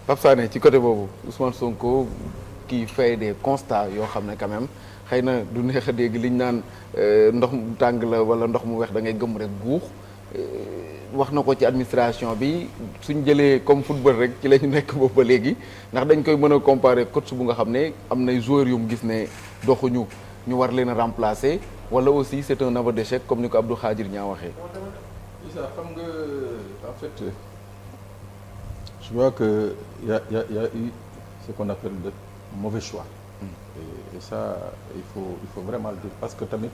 Pape Sané ci côté boobu Ousmane Sonko qui fait des constats yoo xam ne quand même xëy na du neex a dégg liñ naan ndox mu tàng la wala ndox mu weex da ngay gëm rek guux wax na ko ci administration bi suñ jëlee comme football rek ci la ñu nekk boobu ba léegi ndax dañ koy mën a comparer coach bu nga xam ne am nay joueurs yu mu gis ne doxuñu ñu war leen a remplacer wala aussi c'est un aveu d'échec comme ni ko Abdou Khadir ñaa waxee. Issa xam nga en fait je vois que y a eu ce qu'on appelle de mauvais choix. Et ça il faut vraiment le dire parce que tamit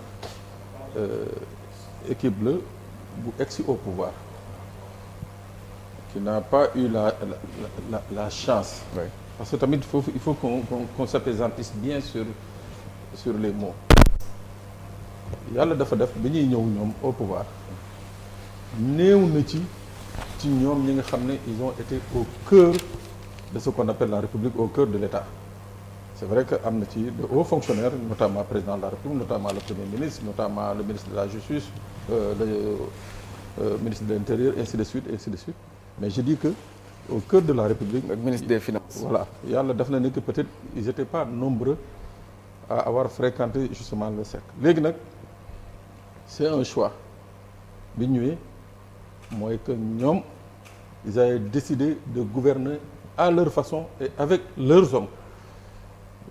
équipe la bu egsi au pouvoir qui n'a pas eu la chance. Oui. Parce que tamit il faut qu'on s'appesantisse bien sur les mots. Yàlla dafa def bi ñuy ñëw ñoom au pouvoir néew na ci ñoom ñi nga xam ne ils ont été au cœur de ce qu'on appelle la République, au cœur de l'État. C'est vrai que am na ci de hauts fonctionnaires, notamment président de la République, notamment le Premier ministre, notamment le ministre de la Justice, le ministre de l'Intérieur, ainsi de suite. Mais je dis que au cœur de la République, ak ministre des Finances. Voilà, yàlla def na ne que peut-être ils étaient pas nombreux à avoir fréquenté justement le cercle. Léegi nag c'est un choix bi ñëwee mooy que ñoom ils avaient décidé de gouverner à leur façon et avec leurs hommes.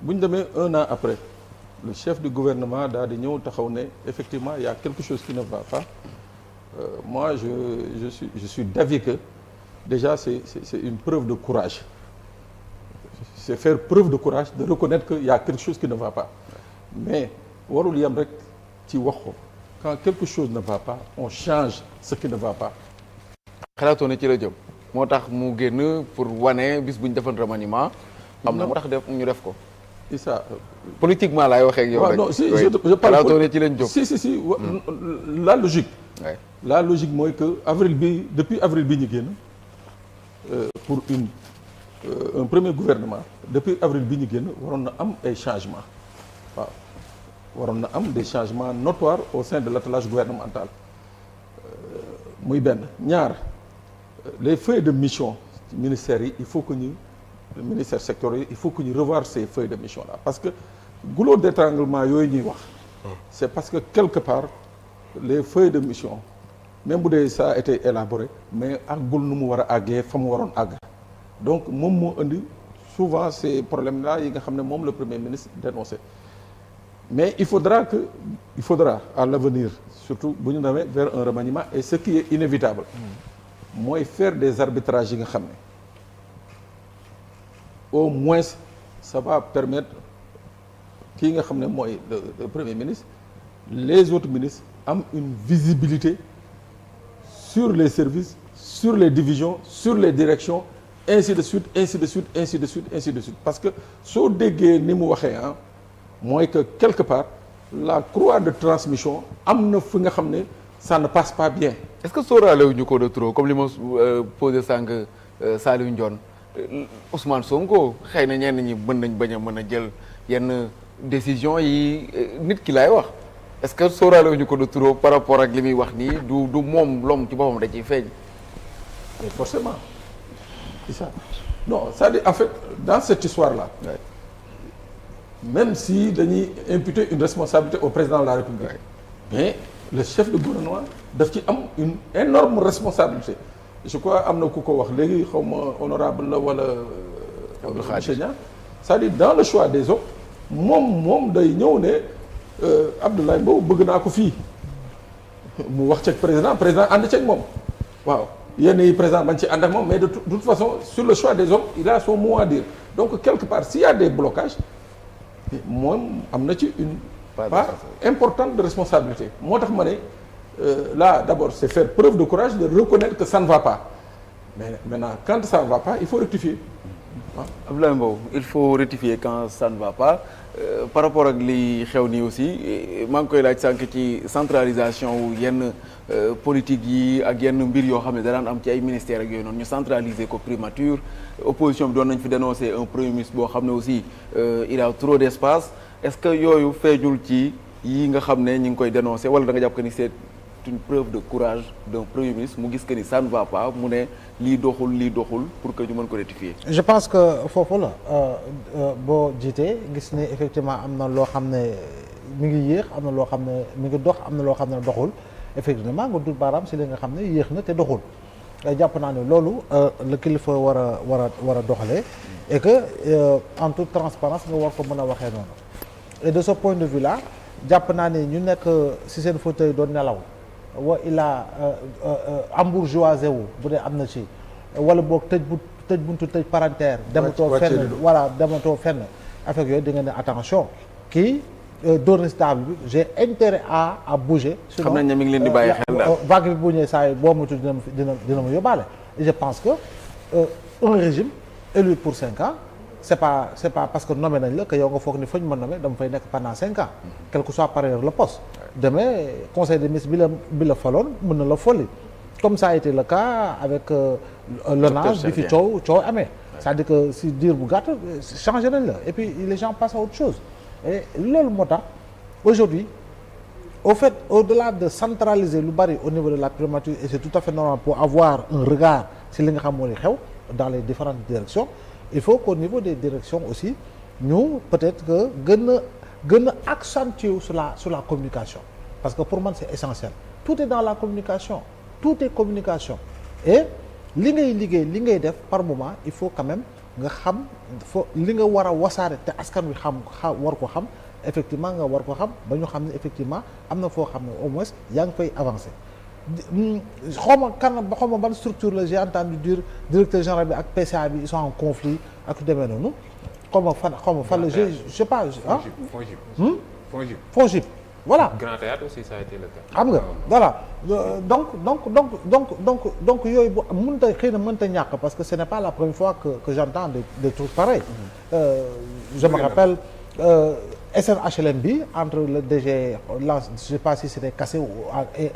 Bu ñu demee un an après le chef du gouvernement daal di ñëw taxaw ne effectivement il y a quelque chose qui ne va pas. Moi je suis d'avis que déjà c'est une preuve de courage. C'est faire preuve de courage de reconnaître qu'il y a quelque chose qui ne va pas. Mais warul yam rek ci wax ko. Quand quelque chose ne va pas, on change ce qui ne va pas. xalaatoo ne ci la jëm moo tax mu génn pour wane bis bu ñu defoon remaniement. am na moo tax ñu def ko. Issa politiquement laay waxee ak yow rek. non si je parle xalaatoo ne ci lañ jóg. si la logique. Ouais. La logique mooy que depuis avril bi ñu génn pour un premier gouvernement depuis avril bi ñu génn waroon na am ay changements waaw. waroon na am des changements notoires au sein de l'attelage gouvernemental muy benn ñaar les feuilles de mission ci ministères yi il faut que ñu ministères sectoriels il faut que ñu revoir ces feuilles de mission là parce que goulot d'étranglement yooyu ñuy wax c'est parce que quelque part les feuilles de mission même bu dee ça a été élaboré mais àggul nu mu war a àggee fa mu waroon àgg donc moom moo indi souvent ces problèmes là yi nga xam ne moom le premier ministre dénoncé. Mais il faudra à l'avenir surtout bu ñu demee vers un remaniement et ce qui est inévitable mooy faire des arbitrages yi nga xam ne au moins ça va permettre kii nga xam ne mooy le premier ministre les autres ministres am une visibilité sur les services sur les divisions sur les directions ainsi de suite parce que soo déggee ni mu waxee mooy que quelque part la croix de transmission am na fi nga xam ne ça ne passe pas bien. Est-ce que sóoraale wu ñu ko de trop comme li ma posé sànq Saliou Ndione Ousmane Sonko xëy na ñenn ñi mën a jël yenn décision yi nit ki laay wax est-ce que sóoraale wu ñu ko de trop par rapport ak li muy wax nii du moom l'homme ci boppam da ciy feeñ. Mais forcément c'est ça non c'est-à-dire en fait dans cette histoire là. Ouais. Même si dañuy imputer une responsabilité au président de la République. Mais le chef de gouvernement daf ci am une énorme responsabilité. Je crois am na ku ko wax léegi xaw ma honorable la wala. monsieur Niang c'est-à-dire dans le choix des hommes moom day ñëw ne Abdoulaye Mbow bëgg naa ko fii mu wax ceeg président ànd ceeg moom waaw yenn yi président bañ ci ànd ak moom mais de toute façon sur le choix des hommes il a son mot à dire donc quelque part s'il y a des blocages. moom am na ci une part importante de responsabilité moo tax ma ne là d'abord c'est faire preuve de courage de reconnaître que ça ne va pas mais maintenant quand ça ne va pas il faut rectifier. Abdoulaye Mbow il faut rectifier quand ça ne va pas par rapport ak li xew nii aussi maa ngi koy laaj sànq ci centralisation wu yenn politique yi ak yenn mbir yoo xam ne da daan am ci ay ministères ak yooyu noonu ñu centraliser ko primature opposition bi doon nañ fi dénoncer un premier ministre boo xam ne aussi il a trop d'espace est-ce que yooyu feeñul ci yi nga xam ne ñi ngi koy dénoncer wala da nga jàpp que ni c'est une preuve de courage d'un premier ministre mu gis que ni ça ne va pas mu ne lii doxul pour que ñu mën ko rectifier. je pense que foofu la boo jiitee gis ne effectivement am na loo xam ne mi ngi yéex am na loo xam ne mi ngi dox am na loo xam ne doxul effectivement nga dul baaraam si li nga xam ne yéex na te doxul jàpp naa ne loolu la kilifa war a doxalee et que en toute transparence nga war ko mën a waxee noonu et de ce point de vue là jàpp naa ne ñu nekk si seen fauteuil doon nelaw wa ilaa embourgeoisé wu bu dee am na ci wala boog tëj buntu tëj parentère dematoo fenn voilà dematoo fenn affaire yooyu di nga ne attention kii dóor na si table bi j'ai intérêt à bouger. xam nañ ne mi ngi leen di bàyyi xel daal vague bi bu ñëwee saa yi boo moytu dina ma yóbbaale et je pense que un régime élu pour 5 ans c'est pas parce que nommé nañ la que yow nga foog ni fa ñu ma nommé dama fay nekk pendant 5 ans quel que soit par ailleurs le poste demain conseil des ministres bi la faloon mën na la folli comme ça a été le cas avec l'ONAS bi fi coow amee c'est-à-dire que si diir bu gàtt changé nañ la et puis les gens passent à autre chose et loolu moo tax aujourd'hui au fait au-delà de centraliser lu bari au niveau de la primature et c'est tout à fait normal pour avoir un regard si li nga xam moo li xew dans les différentes directions il faut qu'au niveau des directions aussi ñu peut-être que gën a accentuer sur la communication parce que pour man c'est essentiel tout est dans la communication tout est communication et li ngay liggéey li ngay def par moment il faut quand même nga xam li nga war a wasaare te askan wi war ko xam effectivement nga war ko xam ba ñu xam ne effectivement am na foo xam ne au moins yaa ngi fay avancer xaw ma ban structure la j'ai entendu dire directeur général bi ak PCA bi ils sont en conflit ak yu demee noonu xaw ma fan la je sais pas ah FONGIP voilà Grand Théâtre aussi ça a été le cas. xam nga voilà donc yooyu bu mënta ñàkk parce que ce n'est pas la première fois que j'entends des trucs pareils je me rappelle SNHLM bi entre le DG je sais pas si c'était Kassé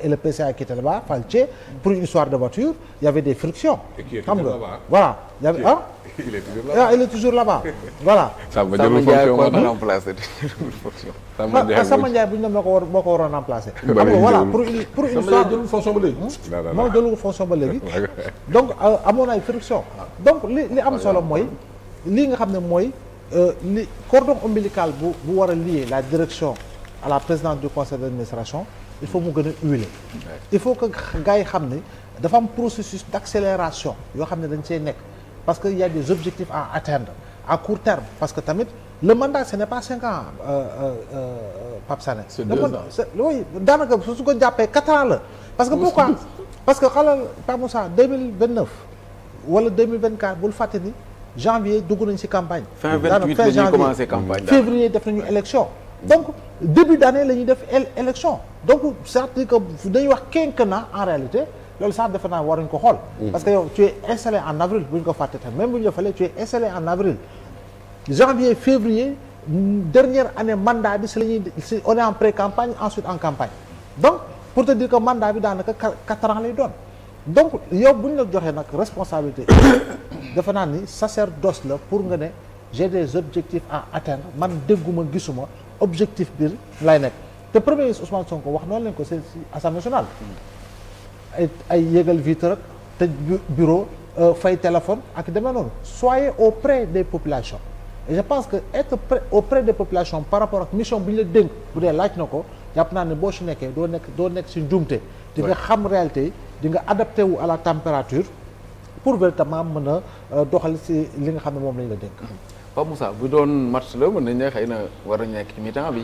et le PCA qui était là-bas Faltier pour une histoire de voiture il y avait des frictions xam nga voilà il y avait il est toujours là-bas voilà Samba Ndiaye ko war a remplacer Samba Ndiaye bu ñu ne moo ko waroon remplacer xam nga voilà pour une histoire jëlul fonction ba léegi moom jëlul fonction ba léegi donc amoon ay friction donc li am solo mooy lii nga xam ne mooy li cordon ombilical bu war a lier la direction à la présidence du conseil d'administration il faut mu gën a huiler il faut que gars yi xam ne dafa am processus d'accélération yoo xam ne dañ see nekk parce que il y a des objectifs à atteindre à court terme parce que tamit le mandat ce n'est pas 5 ans Pape Sané c'est 2 ans oui daanaka su ko jàppee 4 ans la parce que pourquoi parce que xalal Pape Moussa 2029 wala 2024 bul fàtte ni janvier dugg nañ ci campagne. fin 28 la ñuy commencé campagne. février def nañu élection. donc début d'année la ñuy def élection donc c'est-à-dire que dañuy wax quinquennat en réalité loolu sax defe naa waruñ ko xool. parce que yow tu es installé en avril bu ñu ko fàtte tam même bu ñu la falee tu es installé en avril janvier février dernière année mandat bi si on est en pré-campagne ensuite en campagne donc pour te dire que mandat bi daanaka 4 ans lay doon. donc yow bu ñu la joxee nag responsabilité dafa naa ni sacerdoce la pour nga ne j'ai des objectifs à atteindre man dégguma gisuma objectif biir lay nekk te premier ministre Ousmane Sonko wax noonu leen ko ci Assemblée nationale ay yégal vitre rek tëj bureau fay téléphone ak demee noonu soyez auprès des populations et je pense que être auprès des populations par rapport ak mission bu ñu la dénk bu dee laaj na ko jàpp naa ne boo ci nekkee doo nekk ci njuumte di nga xam réalité yi di nga adapté wu à la température pour véritablement mën a doxal ci li nga xam ne moom lañ la dénk. Pape Moussa bu doon match la mën nañ ne xëy na war a nekk ci mi-temps bi.